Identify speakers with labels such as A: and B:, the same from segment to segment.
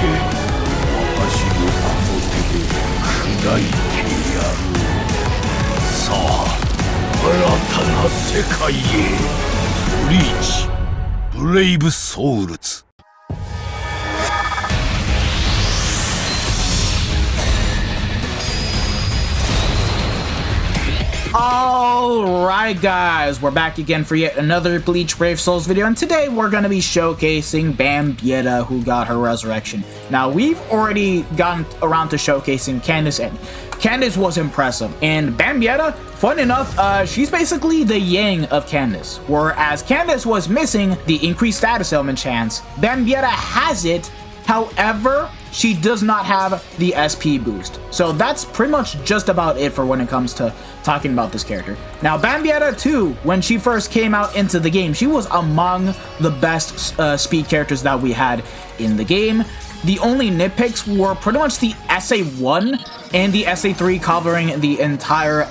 A: 私のこの手で砕いてやる。さあ、新たな世界へ。ブリーチブレイブソウルズ。
B: Alright guys, we're back again for yet another Bleach Brave Souls video, and today we're going to be showcasing Bambietta, who got her resurrection. Now, we've already gotten around to showcasing Candice, and Candice was impressive. And Bambietta, fun enough, she's basically the yang of Candice. Whereas Candice was missing the increased status element chance, Bambietta has it. However, she does not have the SP boost. So that's pretty much just about it for when it comes to talking about this character. Now, Bambietta too, when she first came out into the game, she was among the best speed characters that we had in the game. The only nitpicks were pretty much the SA1 and the SA3 covering the entire,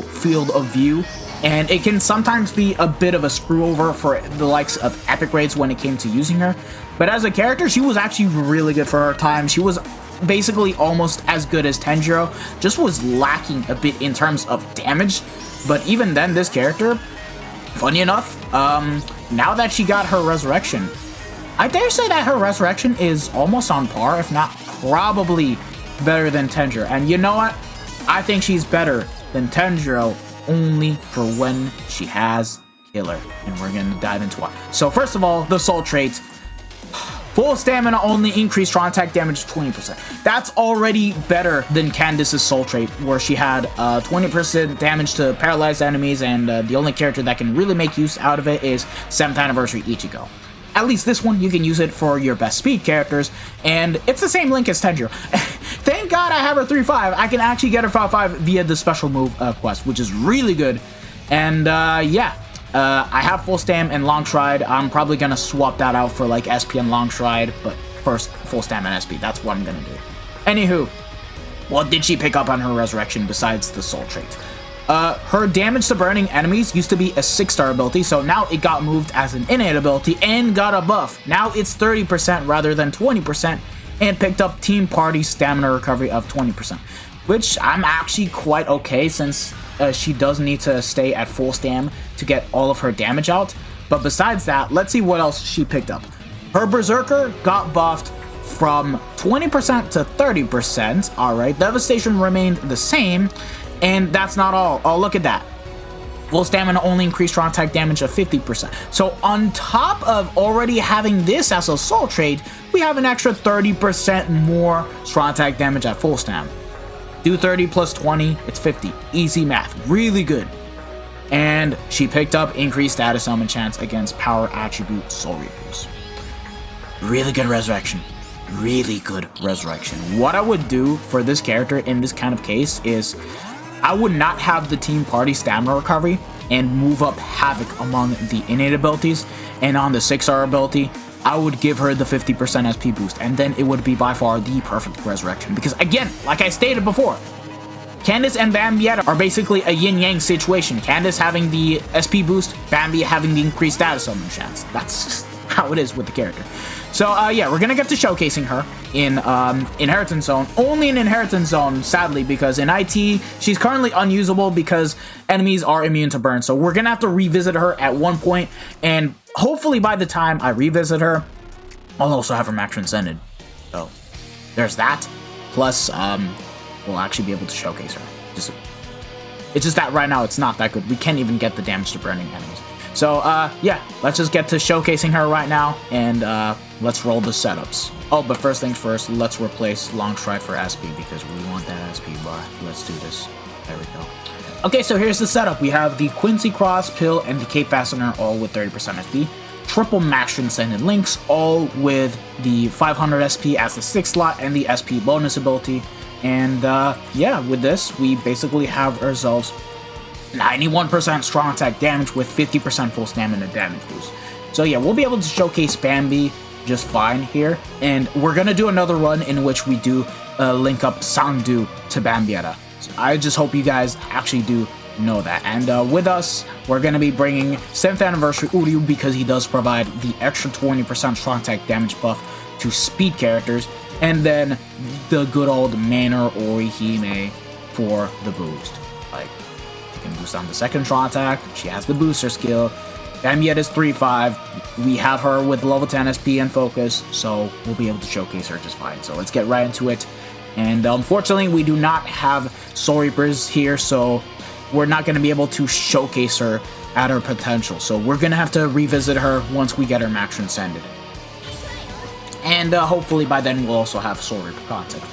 B: field of view. And it can sometimes be a bit of a screw over for the likes of epic raids when it came to using her. But as a character, she was actually really good for her time. She was basically almost as good as Tanjiro, just was lacking a bit in terms of damage. But even then, this character, funny enough, now that she got her resurrection, I dare say that her resurrection is almost on par, if not probably better than Tanjiro. And you know what? I think she's better than Tanjiro only for when she has killer, and we're gonna dive into why. So first of all, the soul traits. Full stamina only increase strong attack damage 20%. That's already better than Candice's soul trait, where she had 20% damage to paralyzed enemies, and the only character that can really make use out of it is 7th Anniversary Ichigo. At least this one, you can use it for your best speed characters, and it's the same link as Tanjiro. Thank God I have her 3-5. I can actually get her 5-5 via the special move quest, which is really good. And I have full stam and long stride. I'm probably gonna swap that out for like SP and long stride, but first full stam and SP. That's what I'm gonna do. Anywho, what did she pick up on her resurrection besides the soul trait? Her damage to burning enemies used to be a 6-star ability, so now it got moved as an innate ability and got a buff. Now it's 30% rather than 20%, and picked up Team Party stamina recovery of 20%, which I'm actually quite okay since she does need to stay at full stam to get all of her damage out. But besides that, let's see what else she picked up. Her Berserker got buffed from 20% to 30%. Alright, Devastation remained the same, and that's not all. Oh, look at that. Full stamina only increased strong attack damage of 50%. So on top of already having this as a soul trait, we have an extra 30% more strong attack damage at full stam. Do 30 plus 20, it's 50. Easy math, really good. And she picked up increased status element chance against power attribute soul reapers. Really good resurrection. Really good resurrection. What I would do for this character in this kind of case is I would not have the Team Party stamina recovery and move up Havoc among the innate abilities, and on the 6-star ability, I would give her the 50% SP boost, and then it would be by far the perfect resurrection. Because again, like I stated before, Candice and Bambietta are basically a yin-yang situation. Candice having the SP boost, Bambi having the increased status element chance. That's just how it is with the character. So yeah, we're gonna get to showcasing her in Inheritance Zone. Only in Inheritance Zone, sadly, because in IT, she's currently unusable because enemies are immune to burn. So we're gonna have to revisit her at one point, and hopefully by the time I revisit her, I'll also have her max transcended. So there's that. Plus, we'll actually be able to showcase her. It's just that right now it's not that good. We can't even get the damage to burning enemies. So yeah, let's just get to showcasing her right now, and let's roll the setups. Oh, but first things first, let's replace long stride for SP because we want that SP bar. Let's do this. There we go. Okay, so here's the setup. We have the Quincy Cross, Pill, and the Cape Fastener all with 30% SP. Triple max transcended links, all with the 500 SP as the 6th slot and the SP bonus ability. And yeah, with this, we basically have ourselves 91% strong attack damage with 50% full stamina damage boost. So yeah, we'll be able to showcase Bambi just fine here. And we're going to do another run in which we do link up Sangdu to Bambietta. So I just hope you guys actually do know that. And with us, we're going to be bringing 7th Anniversary Uryu because he does provide the extra 20% strong attack damage buff to speed characters, and then the good old Manor Orihime for the boost. Like, you can boost on the second strong attack, she has the booster skill. Bambietta is 3-5, we have her with level 10 SP and focus, so we'll be able to showcase her just fine. So let's get right into it. And unfortunately, we do not have Soul Reapers here, so we're not going to be able to showcase her at her potential. So we're going to have to revisit her once we get her max transcended. And hopefully by then we'll also have Soul Reaper content.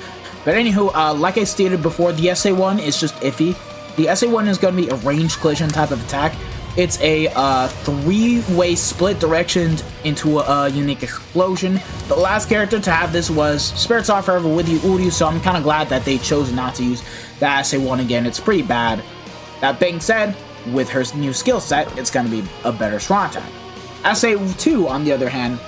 B: But anywho, like I stated before, the SA1 is just iffy. The SA1 is going to be a ranged collision type of attack. It's a 3-way split direction into a unique explosion. The last character to have this was Spirits Are Forever with you, Uryu, so I'm kind of glad that they chose not to use the SA1 again. It's pretty bad. That being said, with her new skill set, it's going to be a better strong attack. SA2, on the other hand,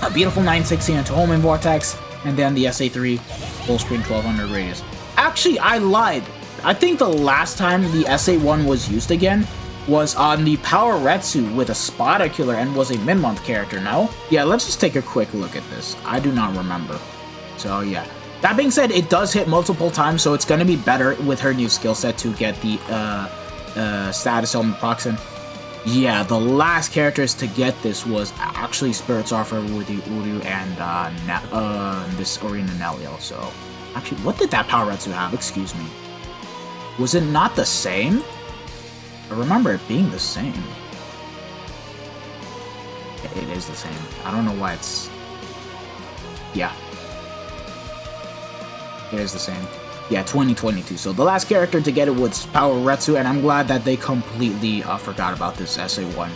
B: a beautiful 960 into Homing Vortex, and then the SA3, full screen 1200 radius. Actually, I lied. I think the last time the SA1 was used again was on the Power Retsu with a Spada Killer and was a mid-month character, no? Yeah, let's just take a quick look at this. I do not remember. So yeah. That being said, it does hit multiple times, so it's going to be better with her new skill set to get the status element proxin. Yeah, the last characters to get this was actually Spirits Are Forever with the Uryu and this Arena Nelio. So, actually, what did that Power Retsu have? Excuse me. Was it not the same? I remember it being the same. It is the same. I don't know why it's... Yeah. It is the same. Yeah, 2022. So the last character to get it was Power Retsu, and I'm glad that they completely forgot about this SA1.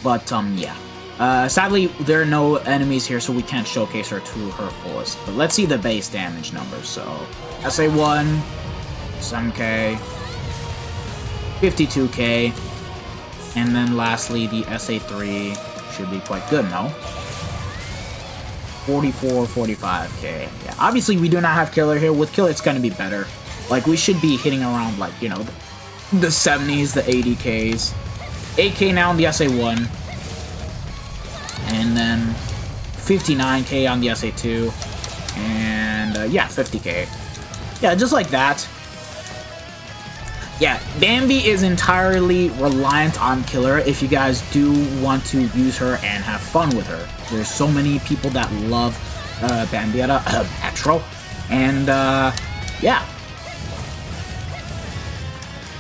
B: But, yeah. Sadly, there are no enemies here, so we can't showcase her to her fullest. But let's see the base damage numbers. So, SA1, 7k, 52k, and then lastly, the SA3 should be quite good, no? 45k. Yeah, obviously we do not have Killer here. With Killer, it's gonna be better. Like, we should be hitting around, like, you know, the 70s, the 80ks. 8k now on the SA1. And then 59k on the SA2. And, yeah, 50k. Yeah, just like that. Yeah, Bambi is entirely reliant on Killer if you guys do want to use her and have fun with her. There's so many people that love Bambietta, Metro, and yeah.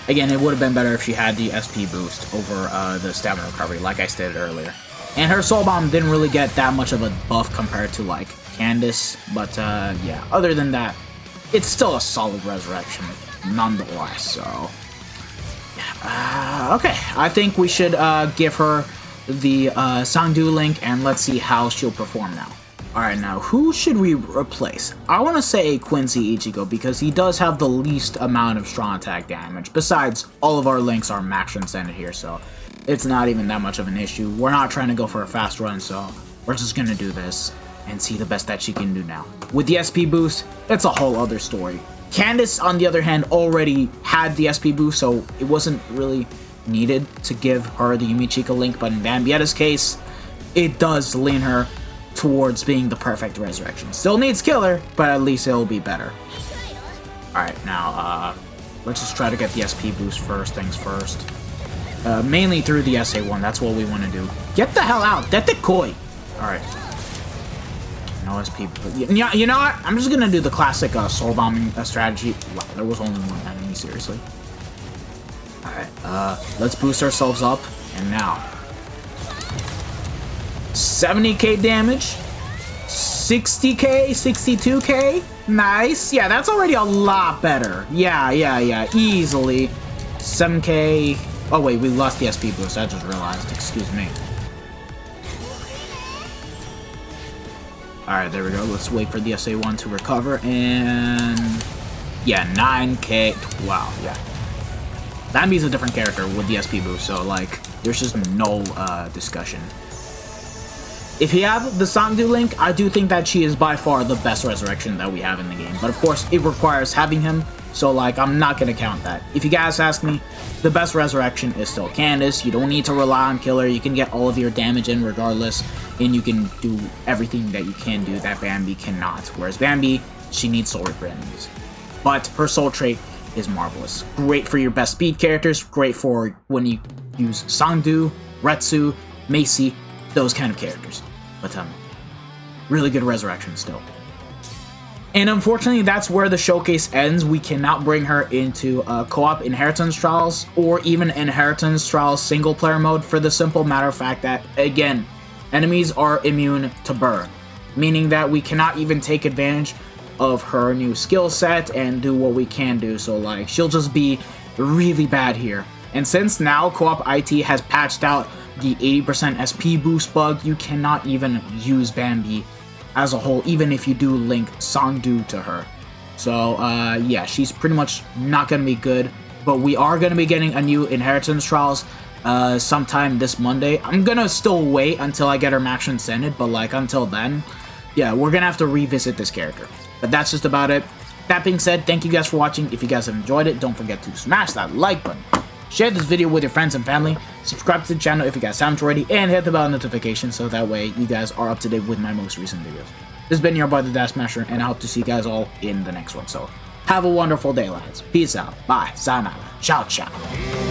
B: Again, it would have been better if she had the SP boost over the stamina recovery, like I stated earlier. And her Soul Bomb didn't really get that much of a buff compared to, like, Candice, but yeah, other than that, it's still a solid resurrection nonetheless. So okay, I think we should give her the Sangdu link, and let's see how she'll perform now. Alright, now who should we replace? I want to say Quincy Ichigo because he does have the least amount of strong attack damage. Besides, all of our links are max transcended here, so it's not even that much of an issue. We're not trying to go for a fast run, so we're just gonna do this and see the best that she can do now. With the SP boost, it's a whole other story. Candice, on the other hand, already had the SP boost, so it wasn't really needed to give her the Yumichika link, but in Bambietta's case, it does lean her towards being the perfect resurrection. Still needs Killer, but at least it'll be better. Alright, now, let's just try to get the SP boost first things first. Mainly through the SA1, that's what we want to do. Get the hell out! Dete koi! Alright. No SP. You know what? I'm just gonna do the classic soul bombing strategy. Wow, there was only one enemy, seriously. Alright, let's boost ourselves up. And now, 70k damage, 60k, 62k. Nice. Yeah, that's already a lot better. Yeah, easily. 7k. Oh wait, we lost the SP boost. I just realized. Excuse me. Alright, there we go. Let's wait for the SA1 to recover, and yeah, 9k. Wow, yeah. Bambi's a different character with the SP boost, so, like, there's just no discussion. If you have the Sangdu link, I do think that she is by far the best resurrection that we have in the game, but of course, it requires having him, So like, I'm not gonna count that. If you guys ask me, the best resurrection is still Candice. You don't need to rely on killer. You can get all of your damage in regardless, and you can do everything that you can do that Bambi cannot. Whereas Bambi, she needs soul reaper enemies. But her soul trait is marvelous. Great for your best speed characters, great for when you use Sangdu, Retsu, Macy, those kind of characters. But really good resurrection still. And unfortunately, that's where the showcase ends. We cannot bring her into co-op Inheritance Trials or even Inheritance Trials single player mode for the simple matter of fact that, again, enemies are immune to burn, meaning that we cannot even take advantage of her new skill set and do what we can do. So like, she'll just be really bad here. And since now co-op IT has patched out the 80% SP boost bug, you cannot even use Bambi as a whole, even if you do link Sangdu to her. So yeah, she's pretty much not gonna be good, but we are gonna be getting a new Inheritance Trials sometime this Monday. I'm gonna still wait until I get her max transcended, but like until then, yeah, we're gonna have to revisit this character. But that's just about it. That being said, thank you guys for watching. If you guys have enjoyed it, don't forget to smash that like button, share this video with your friends and family, subscribe to the channel if you guys haven't already, and hit the bell notification so that way you guys are up to date with my most recent videos. This has been your boy, the Dash Smasher, and I hope to see you guys all in the next one. So have a wonderful day, lads. Peace out. Bye. Sayonara. Ciao, ciao.